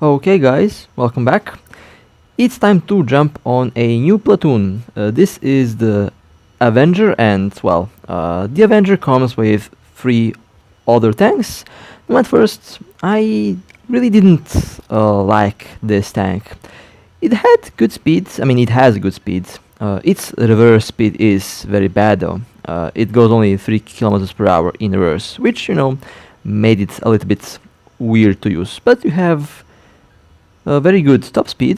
Okay guys, welcome back. It's time to jump on a new platoon. This is the Avenger and, well, the Avenger comes with 3 other tanks. Now at first, I really didn't like this tank. It had good speed, it has good speed. Its reverse speed is very bad though. It goes only 3 kilometers per hour in reverse, which, made it a little bit weird to use. But you have very good top speed,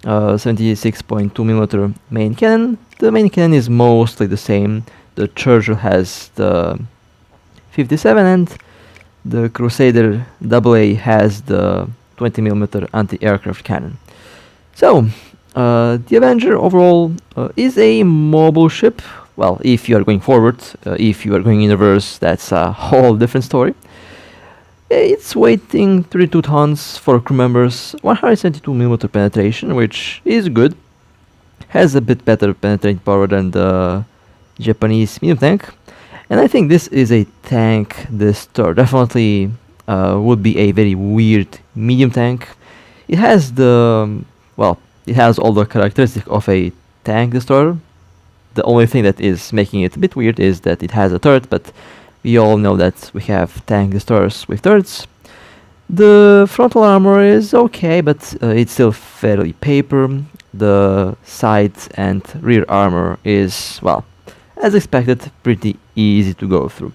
76.2mm main cannon. The main cannon is mostly the same. The Churchill has the 57 and the Crusader AA has the 20mm anti-aircraft cannon. So, the Avenger overall is a mobile ship. Well, if you are going forward, if you are going in reverse, that's a whole different story. It's weighing 32 tons for crew members, 172mm penetration, which is good. Has a bit better penetrating power than the Japanese medium tank. And I think this is a tank Destoryer. Definitely would be a very weird medium tank. It has it has all the characteristics of a tank Destoryer. The only thing that is making it a bit weird is that it has a turret, but we all know that we have tank Destroyers with turrets. The frontal armor is okay, but it's still fairly paper. The side and rear armor is, well, as expected, pretty easy to go through.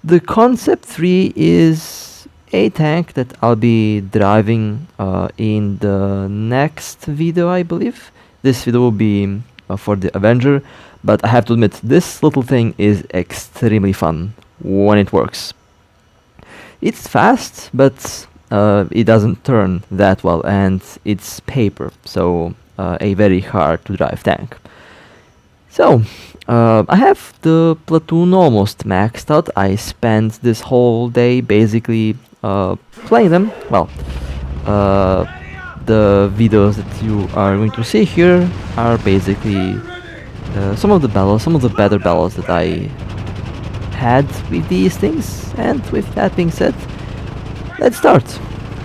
The Concept 3 is a tank that I'll be driving in the next video, I believe. This video will be for the Avenger, but I have to admit, this little thing is extremely fun when it works. It's fast, but it doesn't turn that well, and it's paper, so a very hard to drive tank. So, I have the platoon almost maxed out. I spent this whole day basically playing them. Well, the videos that you are going to see here are basically some of the better battles that I had with these things. And with that being said, let's start.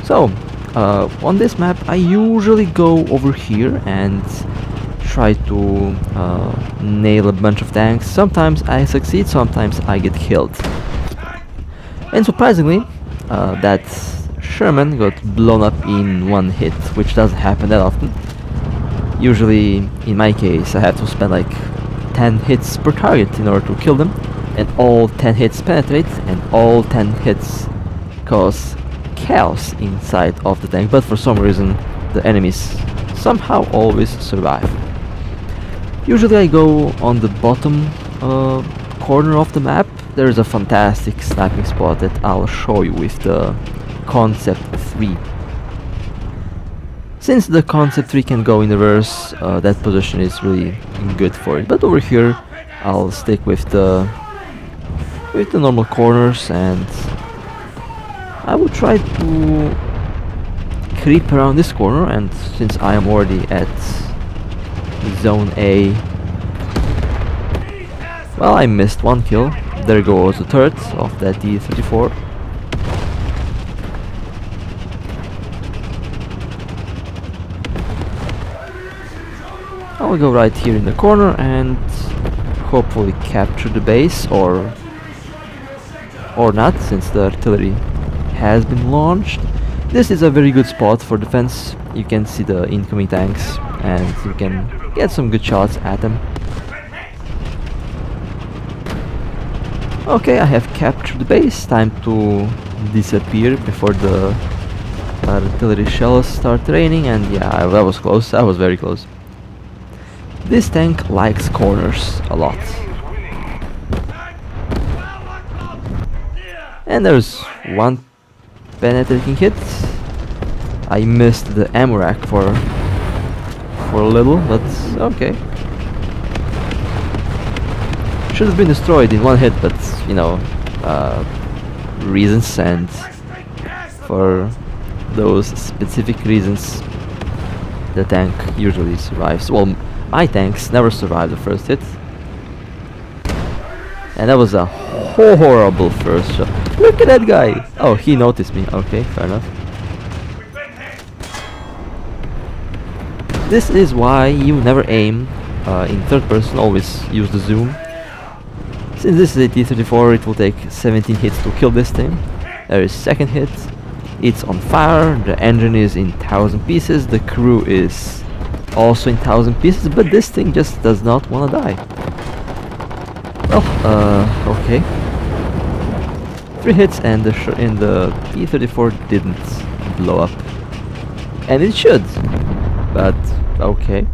So, on this map I usually go over here and try to nail a bunch of tanks. Sometimes I succeed, sometimes I get killed. And surprisingly, that Sherman got blown up in one hit, which doesn't happen that often. Usually, in my case, I have to spend like 10 hits per target in order to kill them, and all 10 hits penetrate, and all 10 hits cause chaos inside of the tank, but for some reason the enemies somehow always survive. Usually I go on the bottom corner of the map. There is a fantastic sniping spot that I'll show you with the Concept 3. Since the Concept 3 can go in reverse, that position is really good for it. But over here I'll stick with the normal corners, and I will try to creep around this corner. And since I am already at Zone A, well, I missed one kill. There goes the turret of that A30. I will go right here in the corner and hopefully capture the base, or not, since the artillery has been launched. This is a very good spot for defense. You can see the incoming tanks and you can get some good shots at them. Okay, I have captured the base. Time to disappear before the artillery shells start raining, and yeah, that was close. I was very close. This tank likes corners a lot. And there's one penetrating hit. I missed the ammo rack for a little, but okay. Should have been destroyed in one hit, but reasons, and for those specific reasons the tank usually survives. Well, my tanks never survive the first hit, and that was a horrible first shot. Look at that guy! Oh, he noticed me. Okay, fair enough. this is why you never aim in third person, always use the zoom. Since this is a T-34, it will take 17 hits to kill this thing. There is second hit, it's on fire, the engine is in 1,000 pieces, the crew is also in 1,000 pieces, but this thing just does not wanna die. Well, okay. 3 hits and the T-34 didn't blow up. And it should, but okay.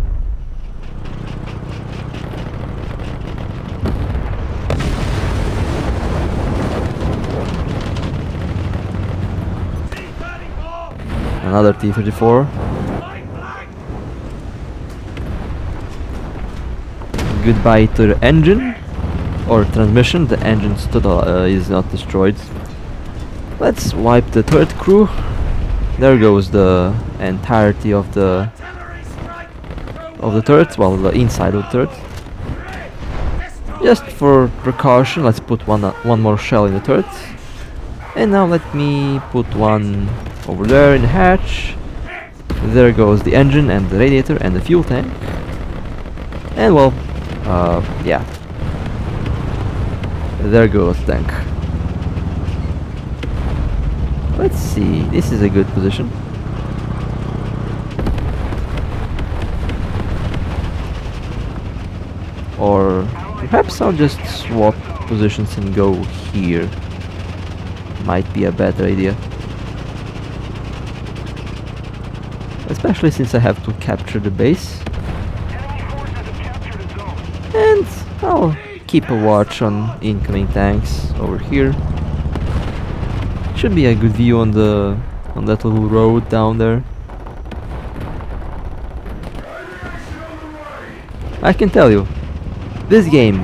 Another T-34. Goodbye to the engine or transmission. The engine still is not destroyed. Let's wipe the turret crew. There goes the entirety of the turret. Well, the inside of the turret. Just for precaution, let's put one more shell in the turret. And now let me put one over there in the hatch. There goes the engine and the radiator and the fuel tank. And well, yeah. There goes the tank. Let's see, this is a good position. Or perhaps I'll just swap positions and go here. Might be a better idea. Especially since I have to capture the base. And I'll keep a watch on incoming tanks over here. Should be a good view on that little road down there. I can tell you, this game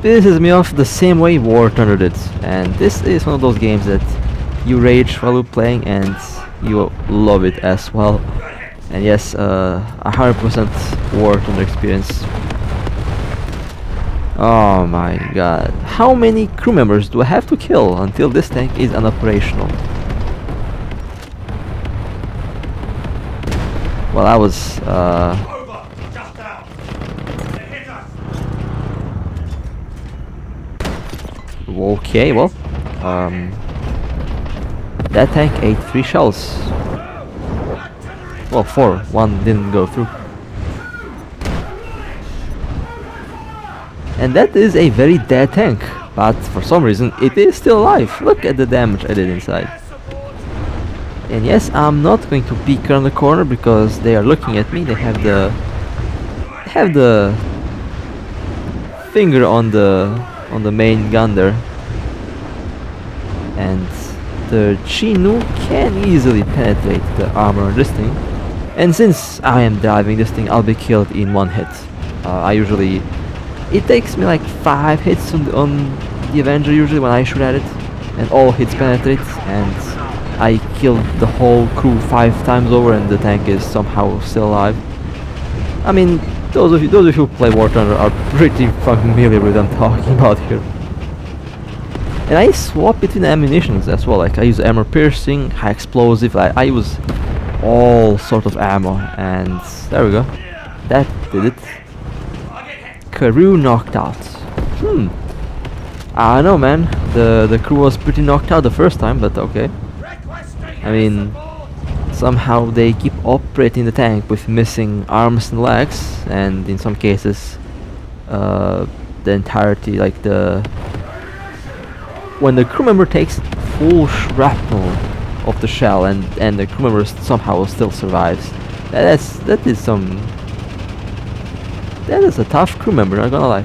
pisses me off the same way War Thunder did, and this is one of those games that you rage while you're playing and you love it as well. And yes, 100% War Thunder experience. Oh my god, how many crew members do I have to kill until this tank is unoperational? Well, I was okay, well, that tank ate 3 shells. Well, 4, 1 didn't go through. And that is a very dead tank, but for some reason it is still alive. Look at the damage I did inside. And yes, I'm not going to peek around the corner because they are looking at me. They have the finger on the main gun there. And the Chinook can easily penetrate the armor on this thing. And since I am driving this thing, I'll be killed in 1 hit. It takes me like 5 hits on the Avenger usually when I shoot at it, and all hits penetrate, and I killed the whole crew 5 times over, and the tank is somehow still alive. I mean, those of you who play War Thunder are pretty familiar with what I'm talking about here. And I swap between ammunitions as well. Like I use armor piercing, high explosive. I use all sort of ammo, and there we go. That did it. Crew knocked out. I don't know, man. The crew was pretty knocked out the first time, but okay. I mean, somehow they keep operating the tank with missing arms and legs, and in some cases, the entirety, like when the crew member takes full shrapnel of the shell, and the crew member somehow still survives. That is a tough crew member, not gonna lie.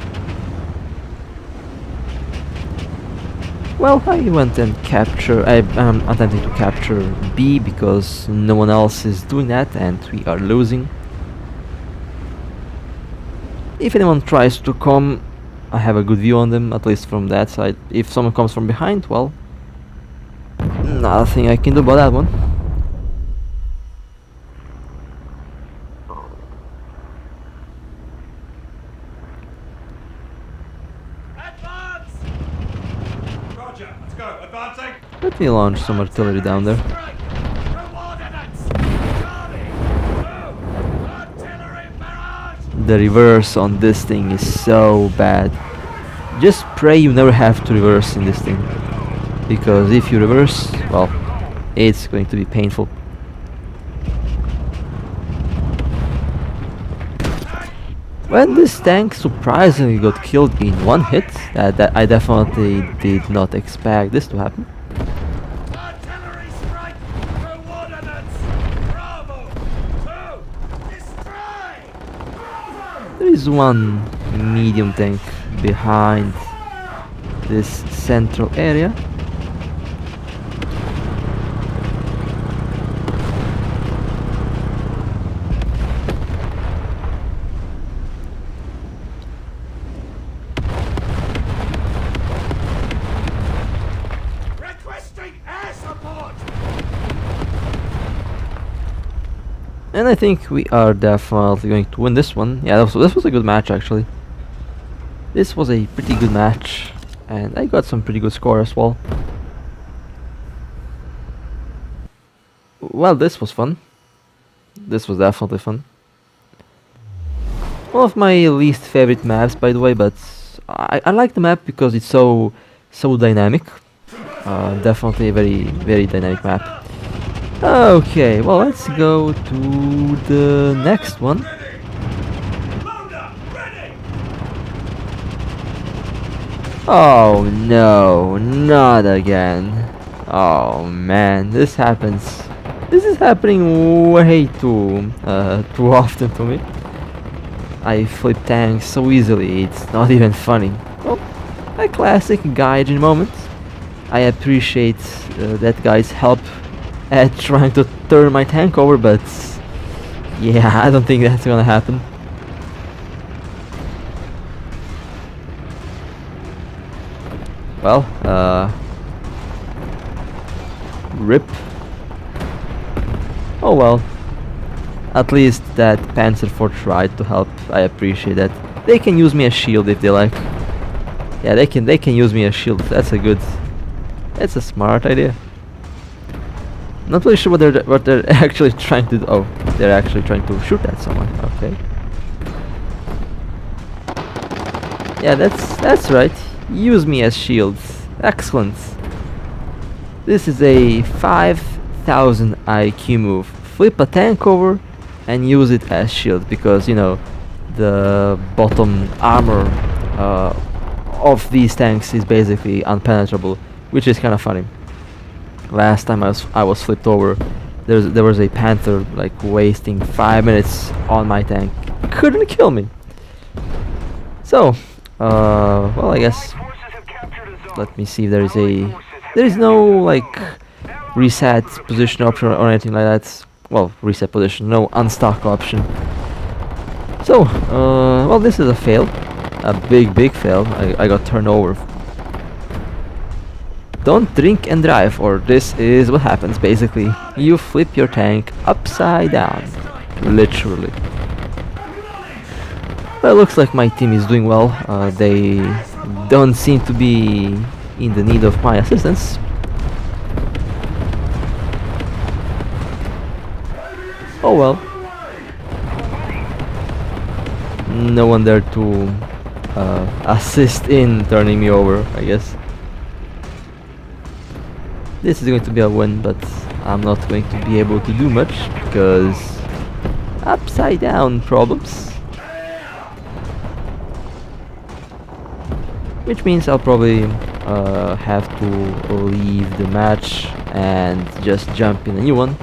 Well, I went and I'm attempting to capture B because no one else is doing that and we are losing. If anyone tries to come, I have a good view on them, at least from that side. If someone comes from behind, well, nothing I can do about that one. Let me launch some artillery down there. the reverse on this thing is so bad. Just pray you never have to reverse in this thing, because if you reverse, well, it's going to be painful. When this tank surprisingly got killed in one hit, that I definitely did not expect this to happen. Artillery strike! Coordinates! Bravo! 2! Destroy! There is one medium tank behind this central area. And I think we are definitely going to win this one. Yeah, this was a good match actually. This was a pretty good match, and I got some pretty good score as well. Well, this was fun. This was definitely fun. One of my least favorite maps, by the way, but I like the map because it's so dynamic. Definitely a very dynamic map. Okay, well, let's go to the next one. Oh no, not again. Oh man, this happens. This is happening way too often to me. I flip tanks so easily, it's not even funny. Well, a classic Gaijin moment. I appreciate that guy's help at trying to turn my tank over, but yeah, I don't think that's gonna happen. Well, rip. Oh well. At least that Panzer IV tried to help. I appreciate that. They can use me as shield if they like. Yeah, they can use me as shield. That's a smart idea. Not really sure what they're actually trying to do. Oh, they're actually trying to shoot at someone. Okay. Yeah, that's right. Use me as shields. Excellent. This is a 5000 IQ move. Flip a tank over and use it as shield, because you know the bottom armor of these tanks is basically unpenetrable, which is kind of funny. Last time I was flipped over, there was a Panther like wasting 5 minutes on my tank. Couldn't kill me. So, well, I guess let me see if there is no like reset position option or anything like that. Well, reset position, no unstock option. So, well, this is a fail, a big fail. I got turned over. Don't drink and drive, or this is what happens basically. You flip your tank upside down, literally. Well, it looks like my team is doing well. They don't seem to be in the need of my assistance. Oh well. No one there to assist in turning me over, I guess. This is going to be a win, but I'm not going to be able to do much because upside down problems. Which means I'll probably have to leave the match and just jump in a new one,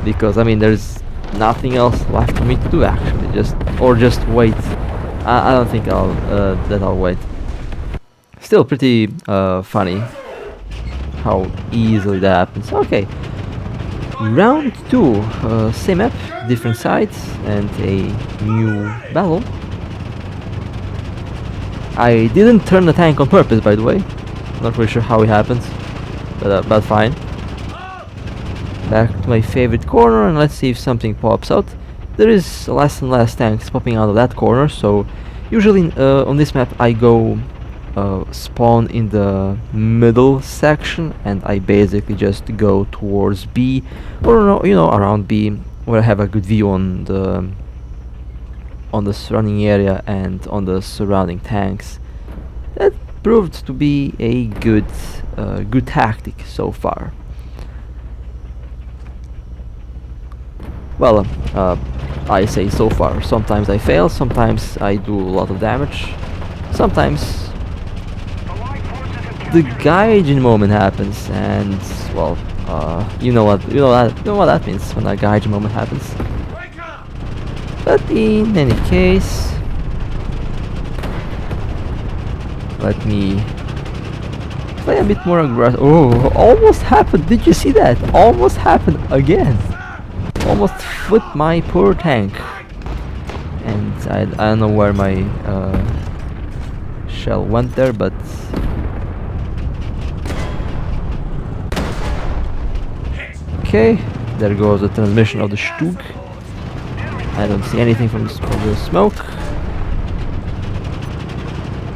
because I mean there's nothing else left for me to do actually. Just wait. I don't think I'll wait. Still pretty funny how easily that happens. Okay, round 2, same map, different sides, and a new battle. I didn't turn the tank on purpose, by the way. Not really sure how it happens, but fine. Back to my favorite corner, and let's see if something pops out. There is less and less tanks popping out of that corner, so usually on this map I go spawn in the middle section, and I basically just go towards B, or no, you know, around B, where I have a good view on on the surrounding area and on the surrounding tanks. That proved to be a good tactic so far. Well, I say so far. Sometimes I fail, sometimes I do a lot of damage, sometimes the gaijin moment happens, and well, you know what that means when a gaijin moment happens. But in any case, let me play a bit more aggressive. Oh, almost happened! Did you see that? Almost happened again! Almost flipped my poor tank. And I don't know where my shell went there, but okay, there goes the transmission of the Stug. I don't see anything from the smoke.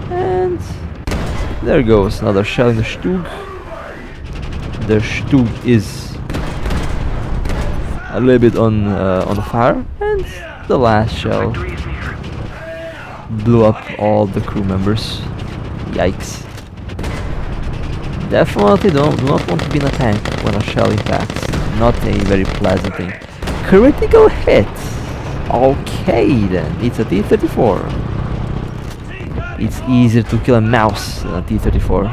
And there goes another shell in the Stug. The Stug is a little bit on fire, and the last shell blew up all the crew members. Yikes. Definitely do not want to be in a tank when a shell impacts. Not a very pleasant thing. Critical hit! Okay then, it's a T-34. It's easier to kill a mouse than a T-34.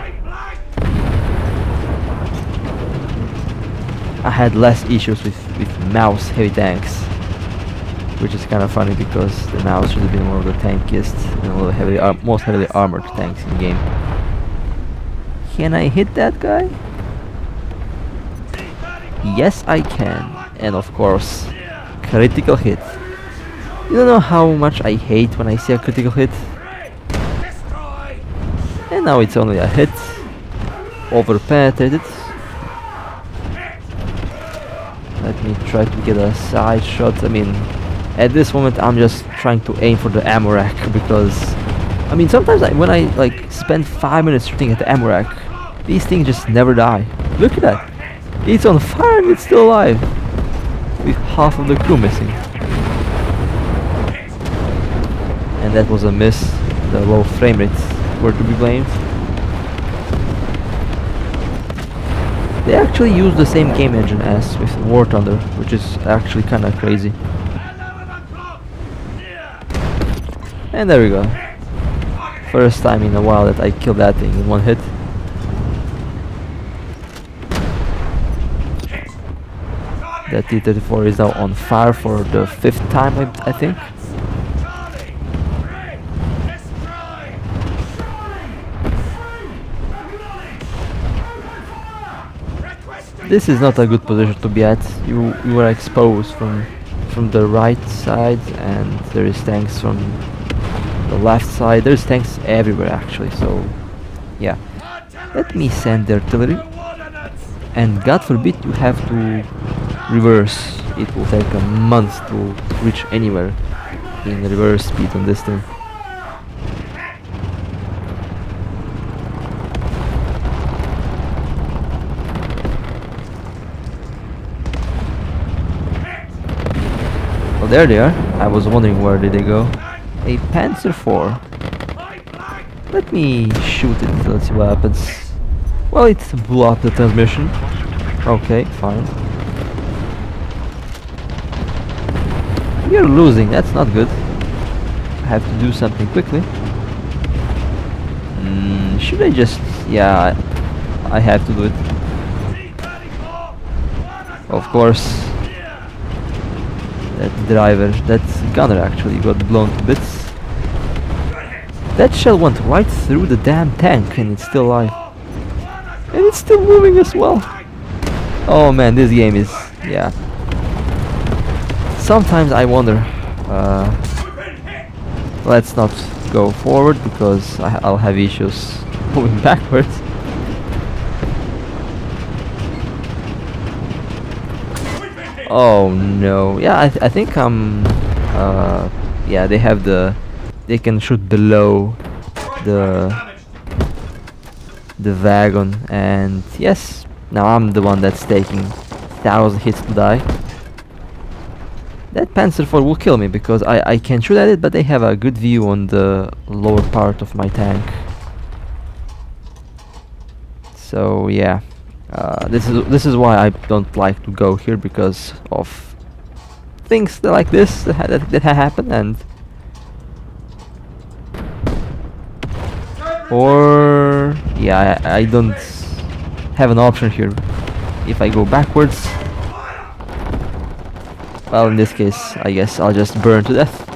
I had less issues with mouse heavy tanks, which is kind of funny because the mouse should have been one of the tankiest and one of the most heavily armored tanks in the game. Can I hit that guy? Yes, I can. And of course, critical hit. You don't know how much I hate when I see a critical hit. And now it's only a hit. Over-penetrated. Let me try to get a side shot. I mean, at this moment I'm just trying to aim for the ammo rack, because I mean sometimes when I like spend 5 minutes shooting at the ammo rack, these things just never die. Look at that. It's on fire and it's still alive, with half of the crew missing. And that was a miss. The low frame rates were to be blamed. They actually use the same game engine as with War Thunder, which is actually kinda crazy. And there we go. First time in a while that I killed that thing in one hit. That T-34 is now on fire for the 5th time, I think. This is not a good position to be at. You are exposed from the right side, and there is tanks from the left side. There's tanks everywhere actually, so yeah. Let me send the artillery, and God forbid you have to reverse. It will take a month to reach anywhere in reverse speed on this thing. Oh, there they are. I was wondering where did they go. A Panzer IV. Let me shoot it, let's see what happens. Well, it blew up the transmission. Okay, fine. You're losing, that's not good. I have to do something quickly. Should I just... yeah, I have to do it. Of course. That driver, that gunner actually got blown to bits. That shell went right through the damn tank and it's still alive. And it's still moving as well. Oh man, this game is... yeah. Sometimes I wonder... let's not go forward because I'll have issues moving backwards. Oh no, yeah, I think yeah, they have they can shoot below the wagon, and yes, now I'm the one that's taking 1,000 hits to die. That Panzer IV will kill me because I can shoot at it, but they have a good view on the lower part of my tank. So yeah, this is why I don't like to go here, because of things like this that happen, and or yeah, I don't have an option here. If I go backwards, well, in this case, I guess I'll just burn to death.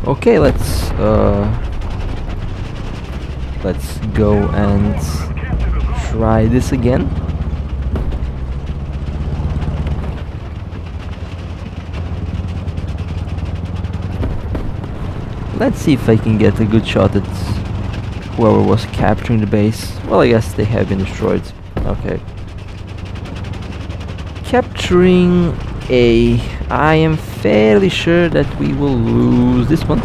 Okay, let's go and try this again. Let's see if I can get a good shot at whoever was capturing the base. Well, I guess they have been destroyed. Okay. Capturing A. I am fairly sure that we will lose this one.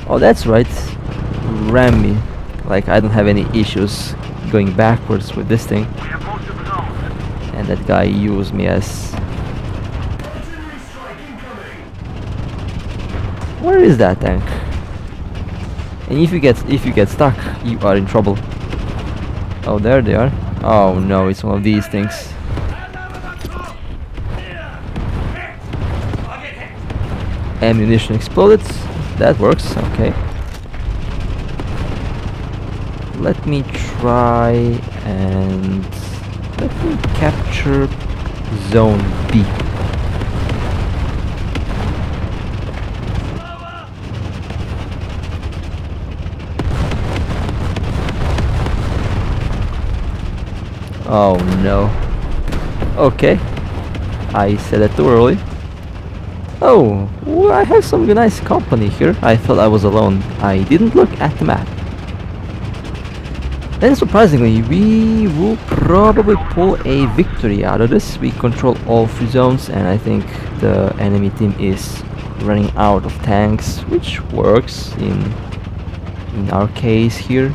Oh, that's right. Ram me. Like, I don't have any issues going backwards with this thing. And that guy used me as... Where is that tank? And if you get stuck, you are in trouble. Oh, there they are. Oh no, it's one of these things. Ammunition exploded. That works, okay. Let me try and let me capture zone B. Oh no. Okay. I said that too early. Oh, well, I have some nice company here. I thought I was alone. I didn't look at the map. And surprisingly, we will probably pull a victory out of this. We control all 3 zones, and I think the enemy team is running out of tanks, which works in our case here.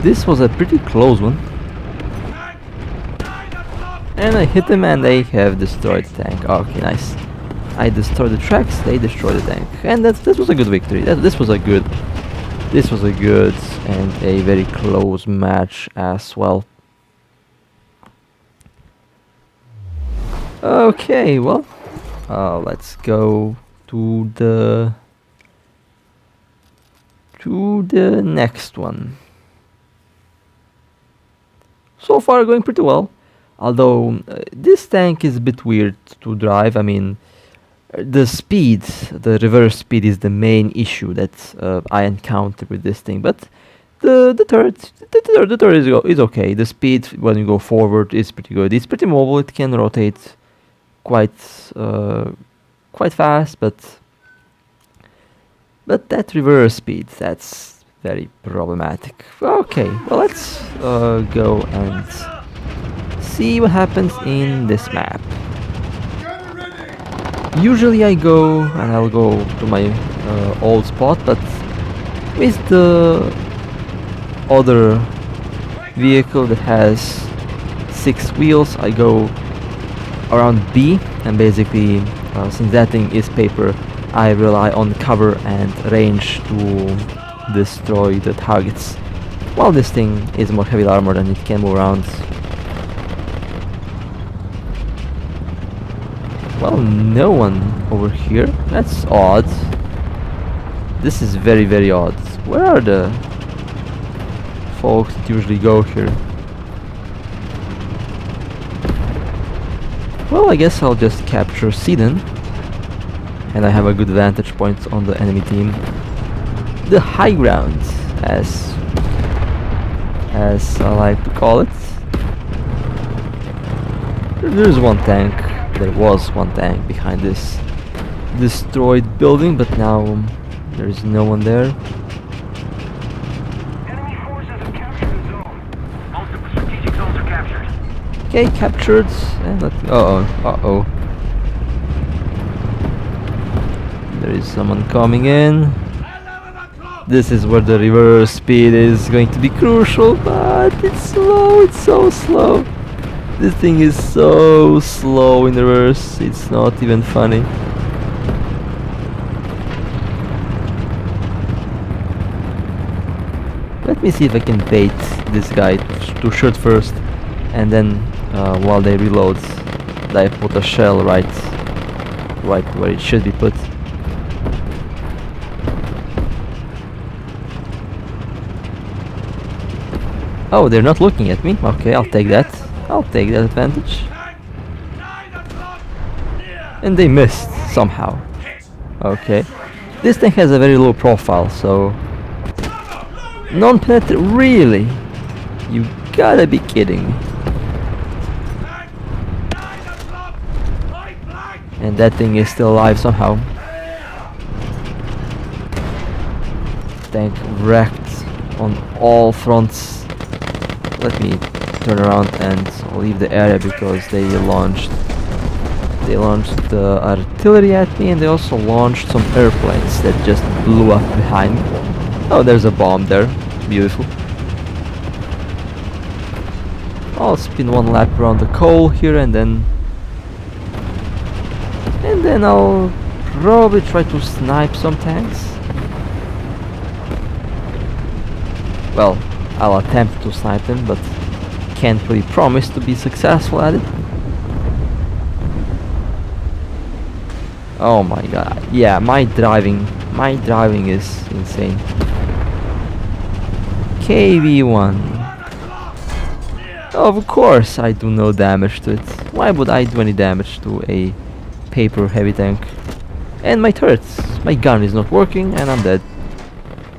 This was a pretty close one. And I hit them and they have destroyed the tank. Okay, nice. I destroyed the tracks, they destroyed the tank. And this was a good victory. This was a good and a very close match as well. Okay, well, let's go to the next one. So far going pretty well, although this tank is a bit weird to drive. I mean, the speed, the reverse speed is the main issue that I encounter with this thing, but the turret is okay. The speed when you go forward is pretty good. It's pretty mobile, it can rotate quite fast, but that reverse speed, that's very problematic. Okay, well, let's go and see what happens in this map. Usually I go and I'll go to my old spot, but with the other vehicle that has 6 wheels, I go around B, and basically since that thing is paper, I rely on cover and range to destroy the targets, while this thing is more heavily armored and it can move around. Well, no one over here. That's odd. This is very, very odd. Where are the folks that usually go here? Well, I guess I'll just capture Sidon. And I have a good vantage point on the enemy team. The high ground, as I like to call it. There's one tank. There was one tank behind this destroyed building, but now there is no one there. Enemy forces have captured the zone. Most of the strategic zones are captured. Okay, captured. Uh-oh. There is someone coming in. 11 o'clock! This is where the reverse speed is going to be crucial, but it's slow, it's so slow. This thing is so slow in reverse, it's not even funny. Let me see if I can bait this guy to shoot first, and then while they reload, I put a shell right where it should be put. Oh, they're not looking at me. Okay, I'll take that. I'll take that advantage. Tank! 9 o'clock! Near! And they missed somehow. Hit! Okay. This thing has a very low profile, so Bravo! Loading! non-penetrate. Really? You gotta be kidding me. Tank! 9 o'clock! Point blank! And that thing is still alive somehow. Tank wrecked on all fronts. Let me turn around and leave the area because they launched the artillery at me, and they also launched some airplanes that just blew up behind me. Oh, there's a bomb there. Beautiful. I'll spin one lap around the coal here, and then I'll probably try to snipe some tanks. Well, I'll attempt to snipe them, but can't really promise to be successful at it. Oh my god. Yeah, my driving is insane. KV-1. Of course I do no damage to it. Why would I do any damage to a paper heavy tank? And my turrets. My gun is not working and I'm dead.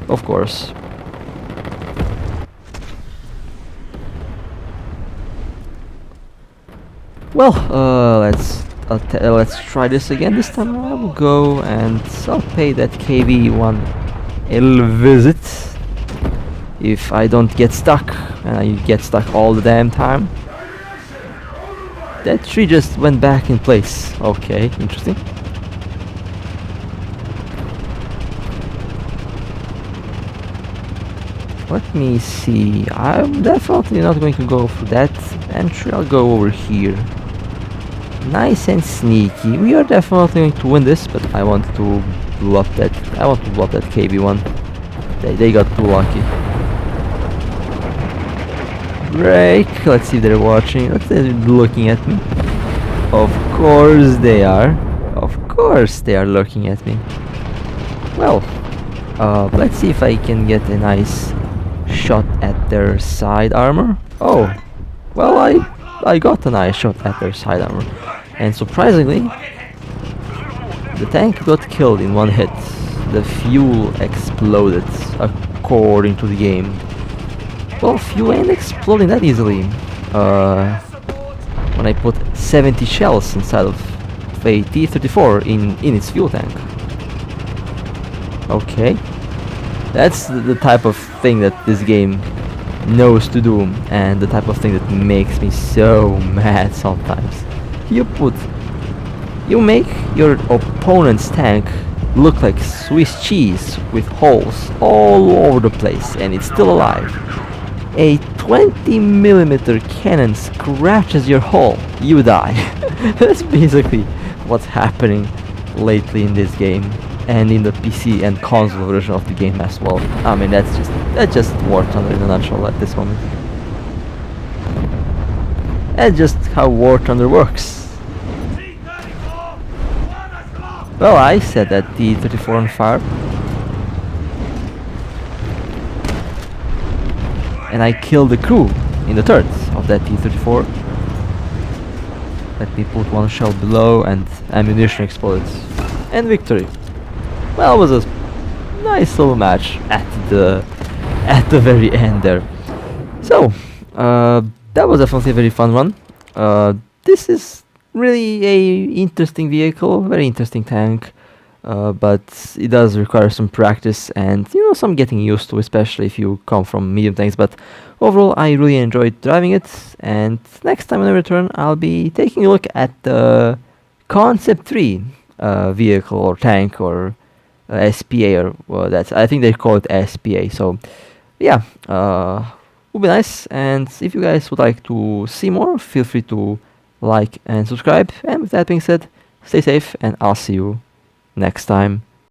Of course. Well, let's try this again. This time I will go and I'll pay that KV-1 a little visit. If I don't get stuck, and I get stuck all the damn time. That tree just went back in place. Okay, interesting. Let me see. I'm definitely not going to go for that entry. I'll go over here. Nice and sneaky. We are definitely going to win this, but I want to blow up that. I want to blow up that KV-1. They got too lucky. Break. Let's see if they're watching. Let's see if they're looking at me. Of course they are. Of course they are looking at me. Well, let's see if I can get a nice shot at their side armor. Oh, well, I got a nice shot at their side armor, and surprisingly, the tank got killed in one hit. The fuel exploded, according to the game. Well, fuel ain't exploding that easily. When I put 70 shells inside of a T-34 in its fuel tank. Okay. That's the type of thing that this game knows to do, and the type of thing that makes me so mad sometimes. You make your opponent's tank look like Swiss cheese with holes all over the place, and it's still alive. A 20mm cannon scratches your hull, you die. That's basically what's happening lately in this game. And in the PC and console version of the game as well. I mean, that's just War Thunder in a nutshell at this moment. That's just how War Thunder works. T-34! Well, I set that T-34 on fire. And I killed the crew in the turrets of that T-34. Let me put one shell below and ammunition explodes. And victory. Well, it was a nice little match at the very end there. So, that was definitely a very fun one. This is really a interesting vehicle, very interesting tank, but it does require some practice and some getting used to, especially if you come from medium tanks. But overall, I really enjoyed driving it, and next time when I return, I'll be taking a look at the Concept 3 vehicle or tank or SPA, or I think they call it SPA. So yeah, would be nice. And if you guys would like to see more, feel free to like and subscribe. And with that being said, stay safe, and I'll see you next time.